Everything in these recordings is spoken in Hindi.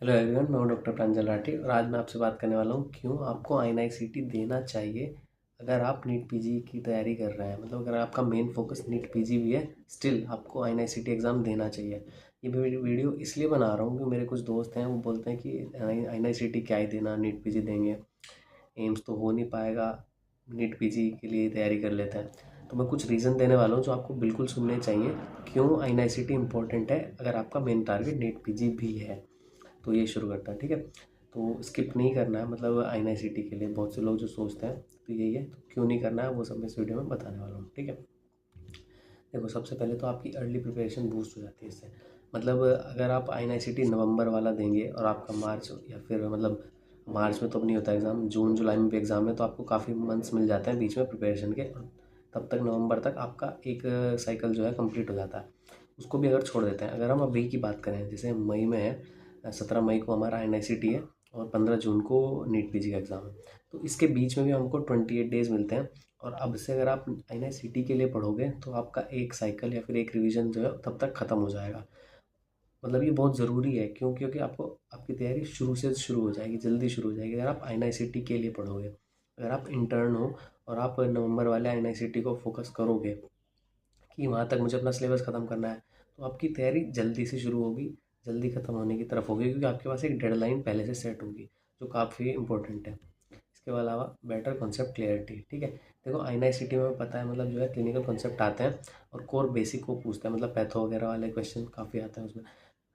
हेलो एवरीवन, मैं हूं डॉक्टर प्रांजल राठी और आज मैं आपसे बात करने वाला हूं क्यों आपको आईएनआईसीटी देना चाहिए अगर आप नीट पीजी की तैयारी कर रहे हैं। मतलब अगर आपका मेन फोकस नीट पीजी भी है, स्टिल आपको आईएनआईसीटी एग्ज़ाम देना चाहिए। ये वीडियो इसलिए बना रहा हूं कि मेरे कुछ दोस्त हैं, वो बोलते हैं कि आईएनआईसीटी क्या ही देना, नीट पीजी देंगे, एम्स तो हो नहीं पाएगा, नीट पीजी के लिए तैयारी कर लेते हैं। तो मैं कुछ रीज़न देने वाला हूँ जो आपको बिल्कुल सुनने चाहिए क्यों आईएनआईसीटी इंपॉर्टेंट है अगर आपका मेन टारगेट नीट पीजी भी है। तो ये शुरू करता है, ठीक है। तो स्किप नहीं करना है, मतलब आईएनआईसीटी के लिए बहुत से लोग जो सोचते हैं तो यही है, तो क्यों नहीं करना है वो सब मैं इस वीडियो में बताने वाला हूँ, ठीक है। देखो, सबसे पहले तो आपकी अर्ली प्रिपरेशन बूस्ट हो जाती है इससे। मतलब अगर आप आईएनआईसीटी नवंबर वाला देंगे और आपका मार्च या फिर मतलब मार्च में तो अब नहीं होता एग्ज़ाम, जून जुलाई में भी एग्ज़ाम है, तो आपको काफ़ी मंथ्स मिल जाते हैं बीच में प्रिपरेशन के, और तब तक नवंबर तक आपका एक साइकिल जो है कंप्लीट हो जाता है। उसको भी अगर छोड़ देते हैं, अगर हम अभी की बात करें, जैसे मई में है, 17 मई को हमारा आईएनआईसीटी है और 15 जून को नीट पीजी का एग्ज़ाम है, तो इसके बीच में भी हमको 28 डेज़ मिलते हैं। और अब से अगर आप आईएनआईसीटी के लिए पढ़ोगे तो आपका एक साइकिल या फिर एक रिवीजन जो है तब तक ख़त्म हो जाएगा। मतलब ये बहुत ज़रूरी है, क्यों? क्योंकि आपको आपकी तैयारी शुरू से शुरू हो जाएगी, जल्दी शुरू हो जाएगी अगर आप आईएनआईसीटी के लिए पढ़ोगे। अगर आप इंटर्न हो और आप नवंबर वाले आईएनआईसीटी को फोकस करोगे कि वहाँ तक मुझे अपना सिलेबस ख़त्म करना है, तो आपकी तैयारी जल्दी से शुरू होगी, जल्दी ख़त्म होने की तरफ होगी, क्योंकि आपके पास एक डेडलाइन पहले से सेट होगी जो काफ़ी इंपॉर्टेंट है। इसके अलावा बेटर कॉन्सेप्ट क्लियरिटी, ठीक है। देखो, आईएनआईसीटी में पता है, मतलब जो है क्लिनिकल कॉन्सेप्ट आते हैं और कोर बेसिक को पूछते हैं, मतलब पैथो वगैरह वाले क्वेश्चन काफ़ी आते हैं उसमें।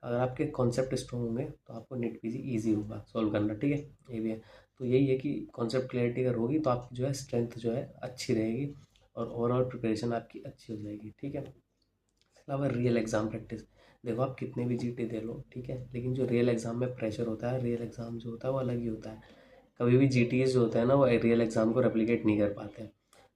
अगर आपके कॉन्सेप्ट स्ट्रॉन्ग होंगे तो आपको नीट पीजी ईजी होगा सॉल्व करना, ठीक है। ये भी है। तो यही है कि कॉन्सेप्ट क्लियरिटी अगर होगी तो आपकी जो है स्ट्रेंथ जो है अच्छी रहेगी और ओवरऑल प्रिपरेशन आपकी अच्छी हो जाएगी, ठीक है। इसके अलावा रियल एग्ज़ाम प्रैक्टिस, देखो आप कितने भी जीटी दे लो, ठीक है, लेकिन जो रियल एग्ज़ाम में प्रेशर होता है, रियल एग्ज़ाम जो होता है वो अलग ही होता है। कभी भी जीटीएस जो होते हैं ना, वो रियल एग्ज़ाम को रेप्लिकेट नहीं कर पाते हैं।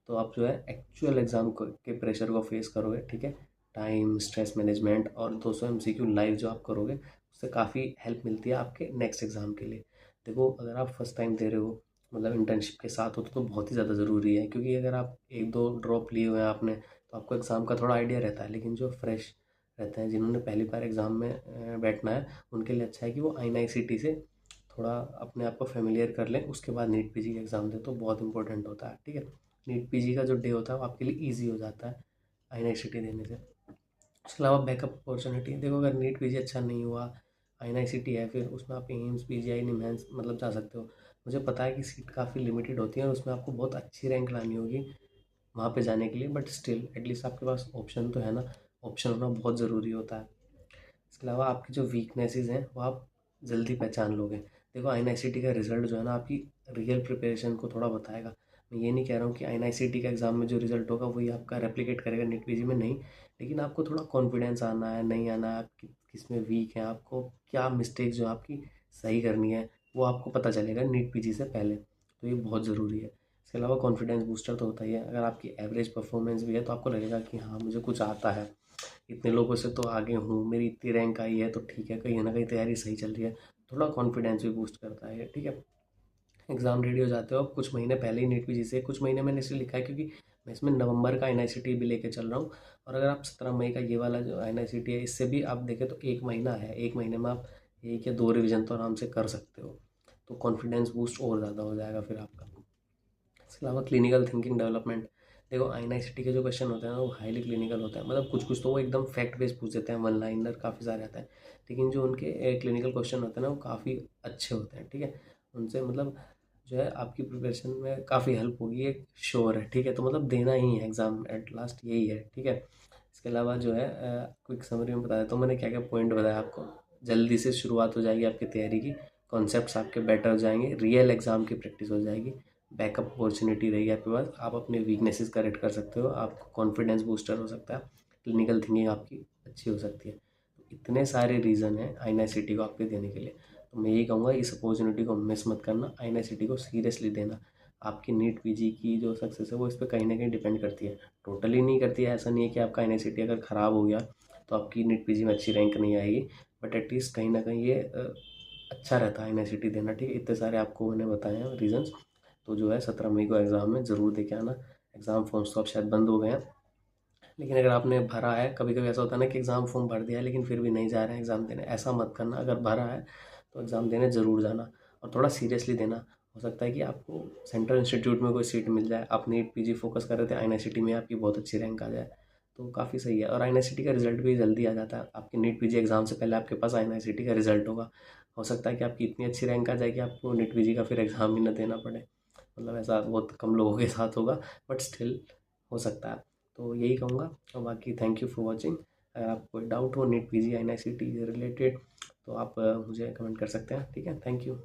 तो आप जो है एक्चुअल एग्ज़ाम को के प्रेशर को फेस करोगे, ठीक है। टाइम, स्ट्रेस मैनेजमेंट और 200 एमसीक्यू लाइव जो आप करोगे, उससे काफ़ी हेल्प मिलती है आपके नेक्स्ट एग्ज़ाम के लिए। देखो, अगर आप फर्स्ट टाइम दे रहे हो, मतलब इंटर्नशिप के साथ हो, तो बहुत ही ज़्यादा ज़रूरी है, क्योंकि अगर आप एक दो ड्रॉप लिए हुए हैं आपने, तो आपको एग्ज़ाम का थोड़ा आइडिया रहता है। लेकिन जो फ्रेश रहते हैं, जिन्होंने पहली बार एग्ज़ाम में बैठना है, उनके लिए अच्छा है कि वो आईएनआईसीटी से थोड़ा अपने आप को फेमिलियर कर लें, उसके बाद नीट पीजी का एग्ज़ाम दें, तो बहुत इंपॉर्टेंट होता है, ठीक है। नीट पीजी का जो डे होता है वो आपके लिए ईजी हो जाता है आईएनआईसीटी देने से। उसके अलावा बैकअप अपॉर्चुनिटी, देखो अगर नीट पीजी अच्छा नहीं हुआ, आईएनआईसीटी है, फिर उसमें आप एम्स, पीजीआई, निम्स मतलब जा सकते हो। मुझे पता है कि सीट काफ़ी लिमिटेड होती है और उसमें आपको बहुत अच्छी रैंक लानी होगी वहाँ पे जाने के लिए, बट स्टिल एटलीस्ट आपके पास ऑप्शन तो है ना। ऑप्शन होना बहुत ज़रूरी होता है। इसके अलावा आपकी जो वीकनेसेस हैं वो आप जल्दी पहचान लोगे। देखो, आईएनआईसीटी का रिज़ल्ट जो है ना, आपकी रियल प्रिपरेशन को थोड़ा बताएगा। मैं ये नहीं कह रहा हूँ कि आईएनआईसीटी का एग्ज़ाम में जो रिज़ल्ट होगा वही आपका रेप्लिकेट करेगा नीट पीजी में, नहीं। लेकिन आपको थोड़ा कॉन्फिडेंस आना है, नहीं आना है, आप किस में वीक हैं, आपको क्या मिस्टेक जो आपकी सही करनी है, वो आपको पता चलेगा नीट पीजी से पहले। तो ये बहुत ज़रूरी है। इसके अलावा कॉन्फिडेंस बूस्टर तो होता ही है। अगर आपकी एवरेज परफॉर्मेंस भी है तो आपको लगेगा कि हाँ, मुझे कुछ आता है, इतने लोगों से तो आगे हूँ, मेरी इतनी रैंक आई है, तो ठीक है, कहीं ना कहीं तैयारी सही चल रही है। थोड़ा कॉन्फिडेंस भी बूस्ट करता है, ठीक है। एग्ज़ाम रेडी हो जाते हो आप कुछ महीने पहले ही नीट पीजी से। कुछ महीने मैंने इसलिए लिखा है क्योंकि मैं इसमें नवंबर का एनआईसीटी भी लेके चल रहा हूँ। और अगर आप 17 मई का ये वाला जो एनआईसीटी है, इससे भी आप देखें तो एक महीना है, एक महीने में आप एक या दो रिवीजन तो आराम से कर सकते हो। तो कॉन्फिडेंस बूस्ट और ज़्यादा हो जाएगा फिर आपका। इसके अलावा क्लिनिकल थिंकिंग डेवलपमेंट, देखो आईएनआईसीटी के जो क्वेश्चन होते हैं ना, वो हाईली क्लिनिकल होते हैं। मतलब कुछ कुछ तो वो एकदम फैक्ट बेस्ड पूछ देते हैं, वन लाइनर काफ़ी सारे आते हैं। लेकिन जो उनके क्लिनिकल क्वेश्चन होते हैं ना, वो काफ़ी अच्छे होते हैं, ठीक है। उनसे मतलब जो है आपकी प्रिपरेशन में काफ़ी हेल्प होगी, एक श्योर है, ठीक है। तो मतलब देना ही है एग्ज़ाम एट लास्ट, यही है, ठीक है। इसके अलावा जो है क्विक समरी में बता देता हूँ मैंने क्या क्या पॉइंट बताया आपको। जल्दी से शुरुआत हो जाएगी आपकी तैयारी की, कॉन्सेप्ट्स आपके बेटर हो जाएंगे, रियल एग्ज़ाम की प्रैक्टिस हो जाएगी, बैकअप अपॉर्चुनिटी रहेगी आपके पास, आप अपने वीकनेसेस करेक्ट कर सकते हो, आपको कॉन्फिडेंस बूस्टर हो सकता है, क्लिनिकल थिंकिंग आपकी अच्छी हो सकती है। तो इतने सारे रीज़न हैं आईएनआईसीटी को आपके देने के लिए। तो मैं यही कहूँगा, इस अपॉर्चुनिटी को मिस मत करना, आईएनआईसीटी को सीरियसली देना। आपकी नीट पीजी की जो सक्सेस है वो इस पर कहीं ना कहीं डिपेंड करती है, टोटली नहीं करती है। ऐसा नहीं है कि आपका आईएनआईसीटी अगर ख़राब हो गया तो आपकी नीट पीजी में अच्छी रैंक नहीं आएगी, बट एटलीस्ट कहीं ना कहीं ये अच्छा रहता है आईएनआईसीटी देना, ठीक है। इतने सारे आपको मैंने बताए हैं रीजंस। तो जो है 17 मई को एग्ज़ाम में ज़रूर दे के आना। एग्ज़ाम फॉर्म्स तो अब शायद बंद हो गए हैं, लेकिन अगर आपने भरा है, कभी कभी ऐसा होता है ना कि एग्ज़ाम फॉर्म भर दिया है लेकिन फिर भी नहीं जा रहे हैं एग्ज़ाम देने, ऐसा मत करना। अगर भरा है तो एग्ज़ाम देने ज़रूर जाना और थोड़ा सीरियसली देना। हो सकता है कि आपको सेंट्रल इंस्टीट्यूट में कोई सीट मिल जाए। आप नीट पीजी फोकस कर रहे थे, आईआईसीटी में आपकी बहुत अच्छी रैंक आ जाए तो काफ़ी सही है। और आईआईसीटी का रिजल्ट भी जल्दी आ जाता है। आपके नीट पीजी एग्ज़ाम से पहले आपके पास आईआईसीटी का रिजल्ट होगा। हो सकता है कि आपकी इतनी अच्छी रैंक आ जाए कि आपको नीट पीजी का फिर एग्ज़ाम ही ना देना पड़े। मतलब ऐसा बहुत कम लोगों के साथ होगा, बट स्टिल हो सकता है। तो यही कहूँगा और बाकी थैंक यू फॉर वॉचिंग। अगर आपको कोई डाउट हो नीट पीजी आईआईसीटी से रिलेटेड तो आप मुझे कमेंट कर सकते हैं। ठीक है, थैंक यू।